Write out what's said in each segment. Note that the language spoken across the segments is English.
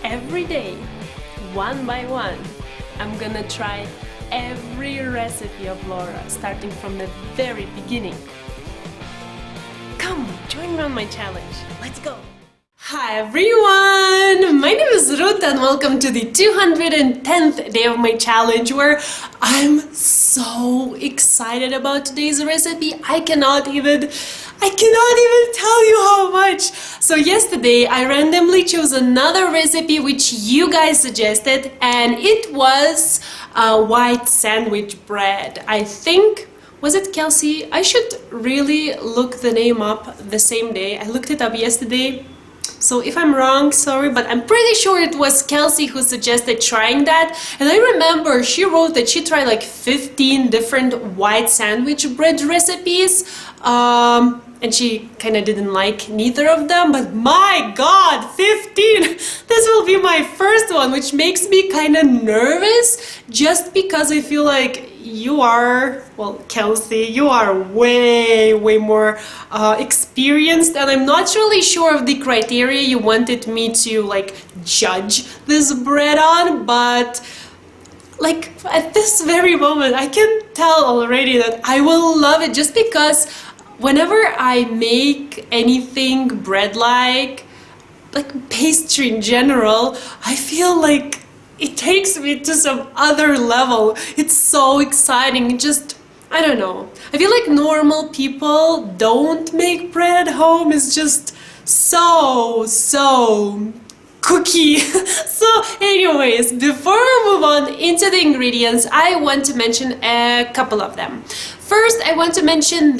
every day, one by one, I'm gonna try every recipe of Laura, starting from the very beginning. Come, join me on my challenge. Let's go! Hi everyone! My name is Ruta and welcome to the 210th day of my challenge, where I'm so excited about today's recipe. I cannot even tell you how much. So yesterday I randomly chose another recipe which you guys suggested, and it was white sandwich bread. I think, was it Kelsey? I should really look the name up the same day. I looked it up yesterday. So if I'm wrong, sorry, but I'm pretty sure it was Kelsey who suggested trying that. And I remember she wrote that she tried like 15 different white sandwich bread recipes. And she kind of didn't like neither of them, but my God, 15! This will be my first one, which makes me kind of nervous, just because I feel like you are, well, Kelsey, you are way more experienced, and I'm not really sure of the criteria you wanted me to like judge this bread on, but like at this very moment I can tell already that I will love it, just because whenever I make anything bread-like pastry in general, I feel like it takes me to some other level. It's so exciting. It just, I don't know. I feel like normal people don't make bread at home. It's just so cookie. So anyways, before we move on into the ingredients, I want to mention a couple of them. First, I want to mention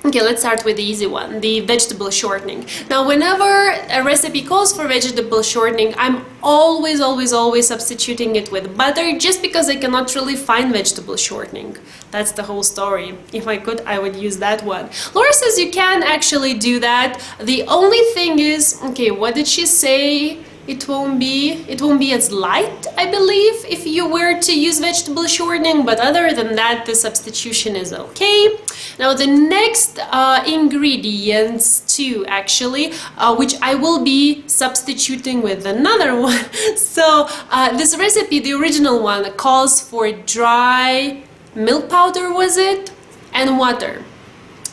okay, let's start with the easy one, the vegetable shortening. Now, whenever a recipe calls for vegetable shortening, I'm always substituting it with butter, just because I cannot really find vegetable shortening. That's the whole story. If I could, I would use that one. Laura says you can actually do that. The only thing is, okay, what did she say? It won't be as light, I believe, if you were to use vegetable shortening, but other than that, the substitution is okay. Now the next ingredients too, actually, which I will be substituting with another one. So this recipe, the original one, calls for dry milk powder, was it? And water.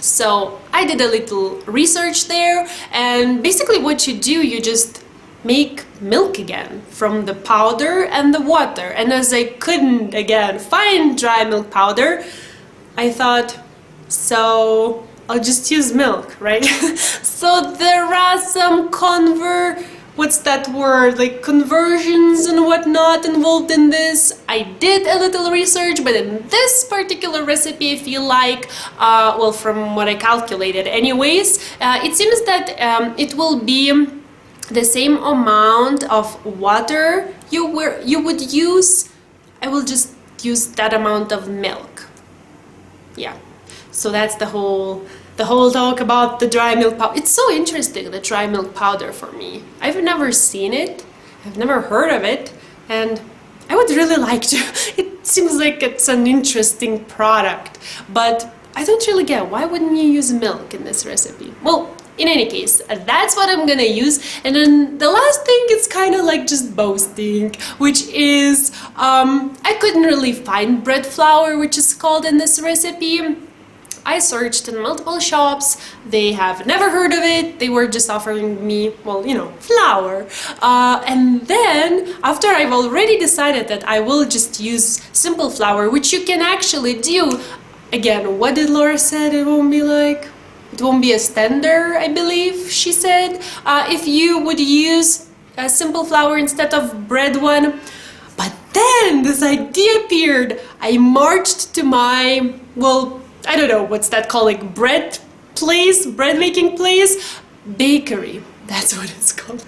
So I did a little research there, and basically what you do, you just make milk again from the powder and the water. And as I couldn't again find dry milk powder, I thought, so I'll just use milk, right? So there are some what's that word, like conversions and whatnot involved in this. I did a little research, but in this particular recipe, I feel like, well, from what I calculated anyways, it seems that it will be the same amount of water you would use. I will just use that amount of milk. Yeah, so that's the whole talk about the dry milk powder. It's so interesting, the dry milk powder, for me. I've never seen it, I've never heard of it, and I would really like to. It seems like it's an interesting product, but I don't really get, why wouldn't you use milk in this recipe? Well, in any case, that's what I'm gonna use. And then the last thing is kind of like just boasting, which is, I couldn't really find bread flour, which is called in this recipe. I searched in multiple shops, they have never heard of it, they were just offering me, well, you know, flour. And then, after I've already decided that I will just use simple flour, which you can actually do, again, what did Laura said it won't be like? It won't be as tender, I believe she said, if you would use a simple flour instead of bread one. But then this idea appeared. I marched to my, well, I don't know, what's that called, like bread making place? Bakery, that's what it's called.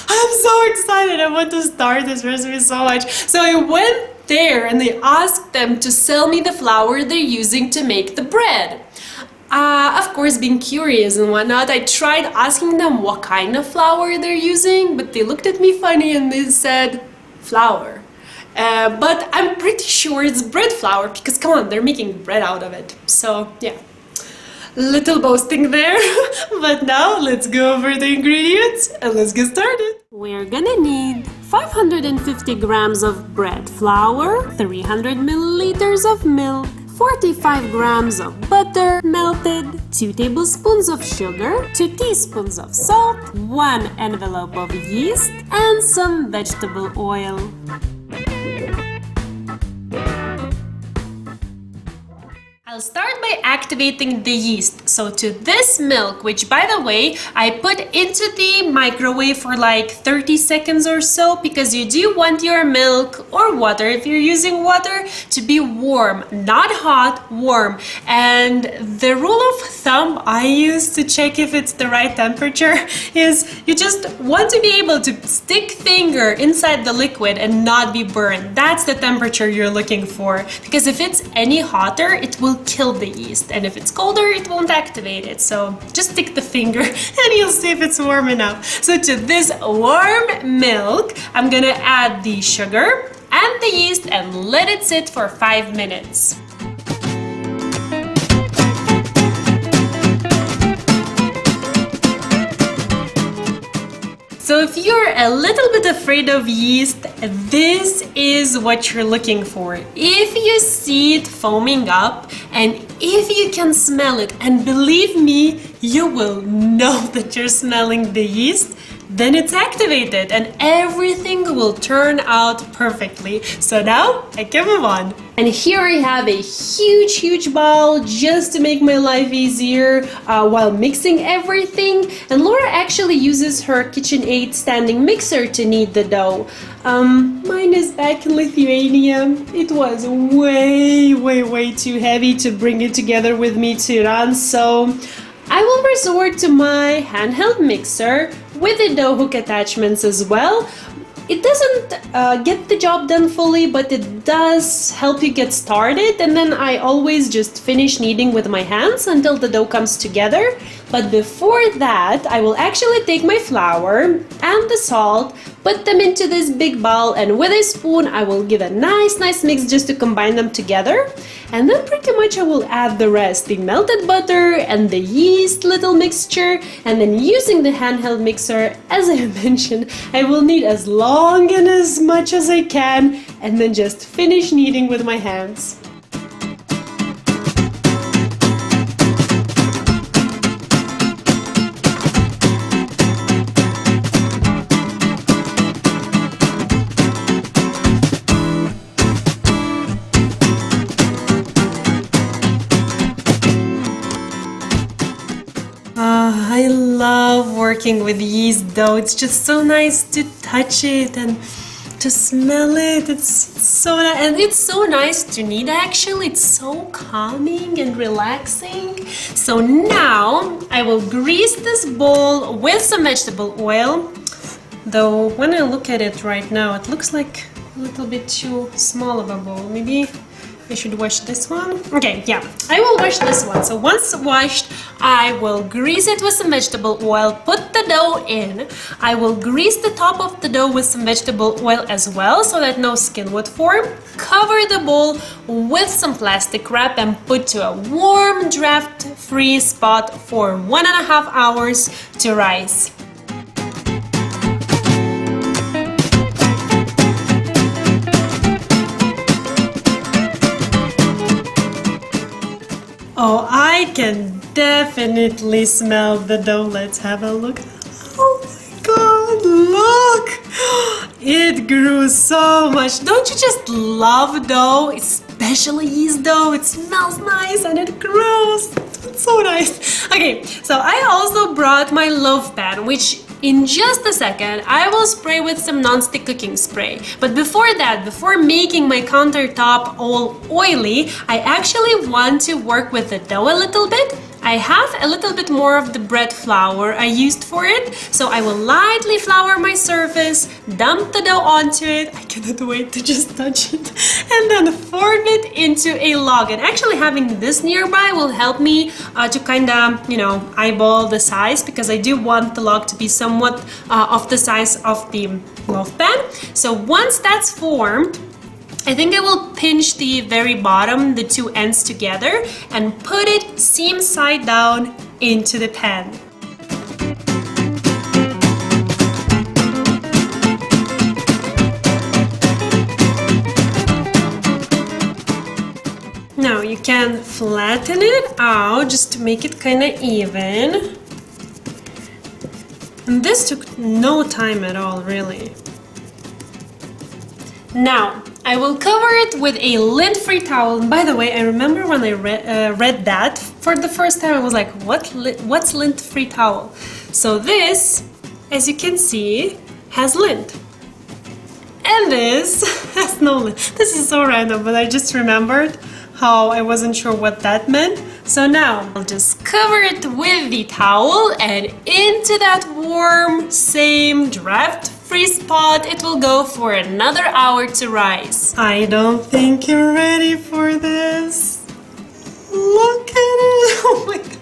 I'm so excited, I want to start this recipe so much. So I went there and I asked them to sell me the flour they're using to make the bread. Of course, being curious and whatnot, I tried asking them what kind of flour they're using, but they looked at me funny and they said, flour. But I'm pretty sure it's bread flour, because come on, they're making bread out of it. So yeah. Little boasting there, but now let's go over the ingredients and let's get started. We're gonna need 550 grams of bread flour, 300 milliliters of milk, 45 grams of butter melted, 2 tablespoons of sugar, 2 teaspoons of salt, 1 envelope of yeast, and some vegetable oil. I'll start by activating the yeast. So to this milk, which by the way, I put into the microwave for like 30 seconds or so, because you do want your milk or water, if you're using water, to be warm, not hot, warm. And the rule of thumb I use to check if it's the right temperature is you just want to be able to stick finger inside the liquid and not be burned. That's the temperature you're looking for, because if it's any hotter, it will kill the yeast, and if it's colder, it won't activate it. So just stick the finger and you'll see if it's warm enough. So to this warm milk, I'm gonna add the sugar and the yeast and let it sit for 5 minutes. So if you're a little bit afraid of yeast, this is what you're looking for. If you see it foaming up and if you can smell it, and believe me, you will know that you're smelling the yeast, then it's activated and everything will turn out perfectly. So now I can move on. And here I have a huge bowl just to make my life easier while mixing everything. And Laura actually uses her KitchenAid standing mixer to knead the dough. Mine is back in Lithuania. It was way too heavy to bring it together with me to run, so I will resort to my handheld mixer with the dough hook attachments as well. It doesn't get the job done fully, but it does help you get started, and then I always just finish kneading with my hands until the dough comes together. But before that, I will actually take my flour and the salt, put them into this big bowl, and with a spoon I will give a nice mix just to combine them together. And then pretty much I will add the rest, the melted butter and the yeast little mixture, and then using the handheld mixer, as I mentioned, I will knead as long and as much as I can, and then just finish kneading with my hands. I love working with yeast dough. It's just so nice to touch it and to smell it. It's so nice, and it's so nice to knead actually. It's so calming and relaxing. So now I will grease this bowl with some vegetable oil. Though when I look at it right now, it looks like a little bit too small of a bowl. Maybe I should wash this one. Okay, yeah, I will wash this one. So once washed, I will grease it with some vegetable oil, put the dough in. I will grease the top of the dough with some vegetable oil as well, so that no skin would form. Cover the bowl with some plastic wrap and put to a warm, draft-free spot for 1.5 hours to rise. Oh, I can definitely smell the dough. Let's have a look. Oh my god, look! It grew so much. Don't you just love dough? Especially yeast dough. It smells nice and it grows. It's so nice. Okay, so I also brought my loaf pan, which in just a second I will spray with some non-stick cooking spray. But before that, before making my countertop all oily, I actually want to work with the dough a little bit. I have a little bit more of the bread flour I used for it, so I will lightly flour my surface, dump the dough onto it, I cannot wait to just touch it, and then form it into a log. And actually having this nearby will help me to kind of, eyeball the size, because I do want the log to be somewhat of the size of the loaf pan. So once that's formed, I think I will pinch the very bottom, the two ends together, and put it seam side down into the pan. Now you can flatten it out just to make it kind of even. And this took no time at all, really. Now, I will cover it with a lint-free towel. And by the way, I remember when I read that for the first time, I was like, what's lint-free towel? So this, as you can see, has lint. And this has no lint. This is so random, but I just remembered how I wasn't sure what that meant. So now I'll just cover it with the towel, and into that warm, same draft-free spot it will go for another hour to rise. I don't think you're ready for this. Look at it. Oh my god.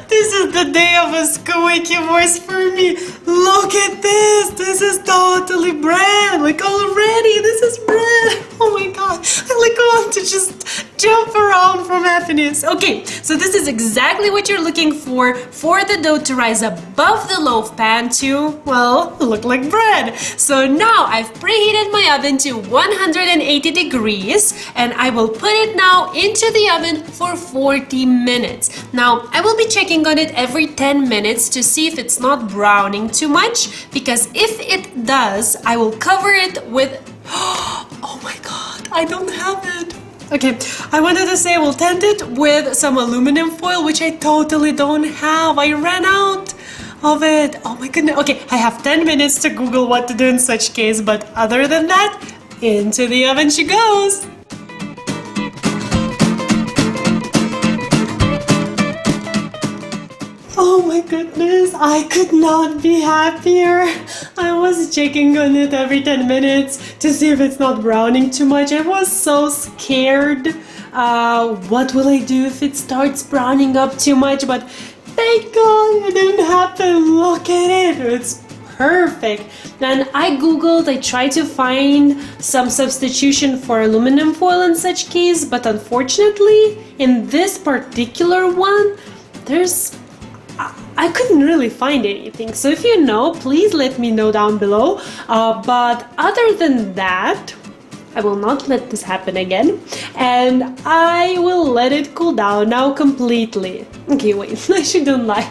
This is the day of a squeaky voice for me. Look at this. This is totally bread. Like already, this is bread. Oh my god. I want to just jump around from happiness. Okay, so this is exactly what you're looking for the dough to rise above the loaf pan to, well, look like bread. So now I've preheated my oven to 180 degrees, and I will put it now into the oven for 40 minutes. Now, I will be checking on it every 10 minutes to see if it's not browning too much, because if it does, I will cover it with, oh my god, I don't have it. Okay, I wanted to say we'll tent it with some aluminum foil, which I totally don't have. I ran out of it. Oh my goodness. Okay, I have 10 minutes to Google what to do in such case, but other than that, into the oven she goes. Oh my goodness, I could not be happier. I was checking on it every 10 minutes to see if it's not browning too much. I was so scared. What will I do if it starts browning up too much? But thank God it didn't happen. Look at it. It's perfect. Then I googled, I tried to find some substitution for aluminum foil in such case, but unfortunately, in this particular one, I couldn't really find anything. So if you know, please let me know down below. But other than that, I will not let this happen again. And I will let it cool down now completely. Okay, wait, I shouldn't lie.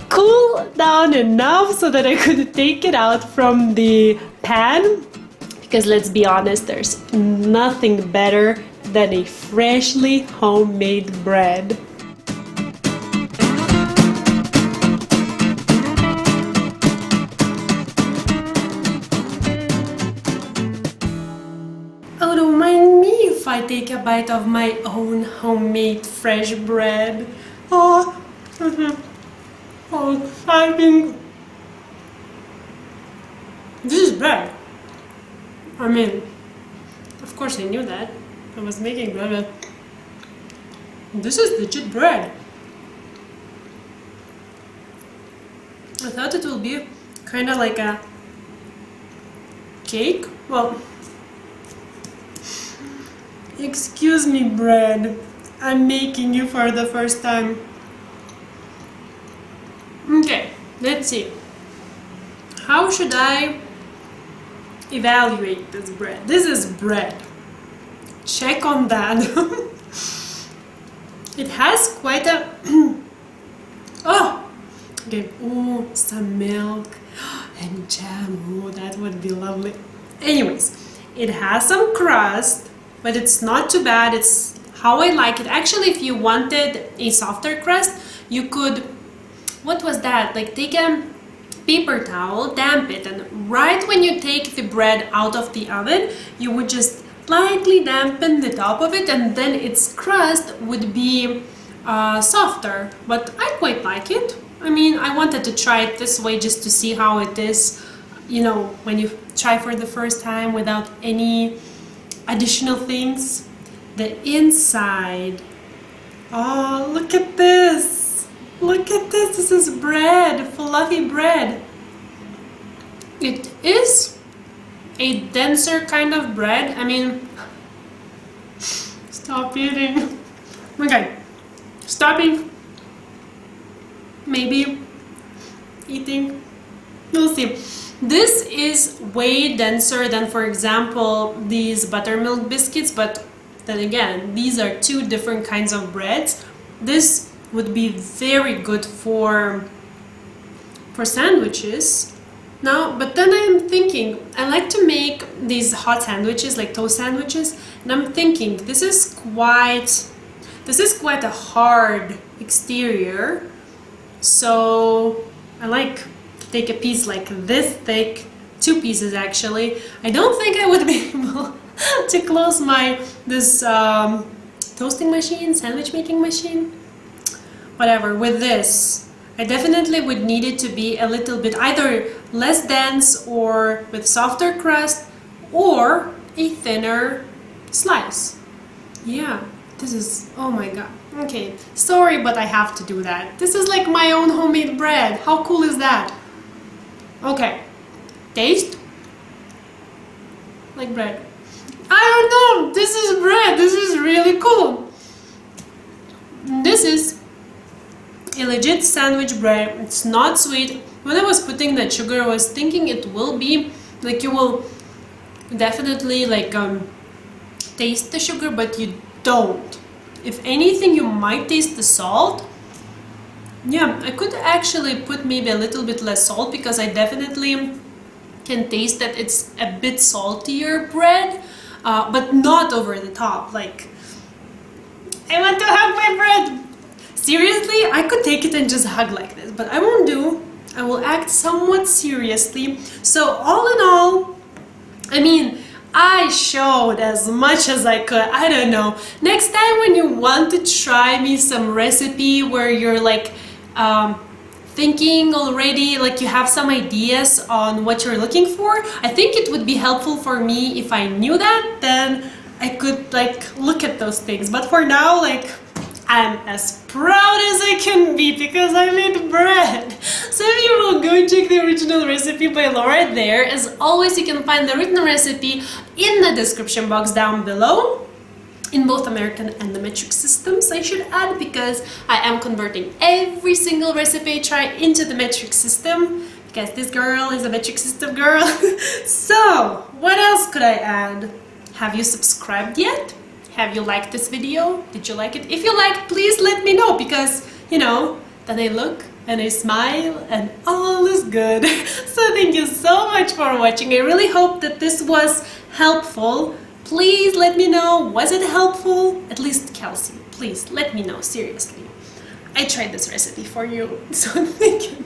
Cool down enough so that I could take it out from the pan. Because let's be honest, there's nothing better than a freshly homemade bread. Oh, don't mind me if I take a bite of my own homemade fresh bread. Oh, I think this is bread. I mean, of course I knew that. I was making bread, but this is legit bread. I thought it would be kind of like a cake. Well, excuse me, bread. I'm making you for the first time. Okay, let's see. How should I evaluate this bread? This is bread. Check on that. It has quite a oh, okay. Oh, some milk and jam. Oh, that would be lovely. Anyways, it has some crust, but it's not too bad. It's how I like it. Actually, if you wanted a softer crust, you could, what was that? Like take a paper towel, damp it, and right when you take the bread out of the oven, you would just lightly dampen the top of it, and then its crust would be softer. But I quite like it. I mean, I wanted to try it this way just to see how it is, you know, when you try for the first time without any additional things. The inside. Oh, look at this. Look at this. This is bread, fluffy bread. It is a denser kind of bread. I mean, stop eating. Okay, stopping. Maybe eating. We'll see. This is way denser than, for example, these buttermilk biscuits, but then again, these are two different kinds of breads. This would be very good for sandwiches. Now, but then I'm thinking, I like to make these hot sandwiches, like toast sandwiches, and I'm thinking this is quite a hard exterior. So I like to take a piece like this thick, 2 pieces actually. I don't think I would be able to close this toasting machine, sandwich making machine, whatever. With this, I definitely would need it to be a little bit either less dense or with softer crust or a thinner slice. Yeah, this is, oh my god. Okay, sorry, but I have to do that. This is like my own homemade bread. How cool is that? Okay, taste like bread. I don't know, this is bread. This is really cool. This is a legit sandwich bread. It's not sweet. When I was putting that sugar, I was thinking it will be like, you will definitely like taste the sugar, but you don't. If anything, you might taste the salt. Yeah, I could actually put maybe a little bit less salt because I definitely can taste that it's a bit saltier bread, but not over the top. Like, I want to hug my bread. Seriously, I could take it and just hug like this, but I won't do. I will act somewhat seriously. So all in all, I mean, I showed as much as I could. I don't know. Next time when you want to try me some recipe where you're like thinking already, like you have some ideas on what you're looking for, I think it would be helpful for me if I knew that, then I could like look at those things. But for now, like, I'm as proud as I can be because I made bread. So if you will go check the original recipe by Laura there. As always, you can find the written recipe in the description box down below, in both American and the metric systems, I should add, because I am converting every single recipe I try into the metric system, because this girl is a metric system girl. So what else could I add? Have you subscribed yet? Have you liked this video? Did you like it? If you liked, please let me know, because, you know, then I look and I smile and all is good. So thank you so much for watching. I really hope that this was helpful. Please let me know, was it helpful? At least Kelsey, please let me know, seriously. I tried this recipe for you, so thank you.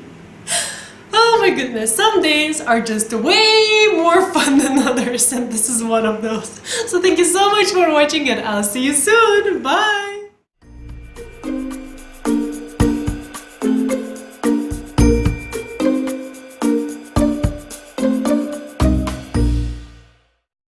Oh my goodness, some days are just way more fun than others, and this is one of those. So thank you so much for watching, and I'll see you soon. Bye!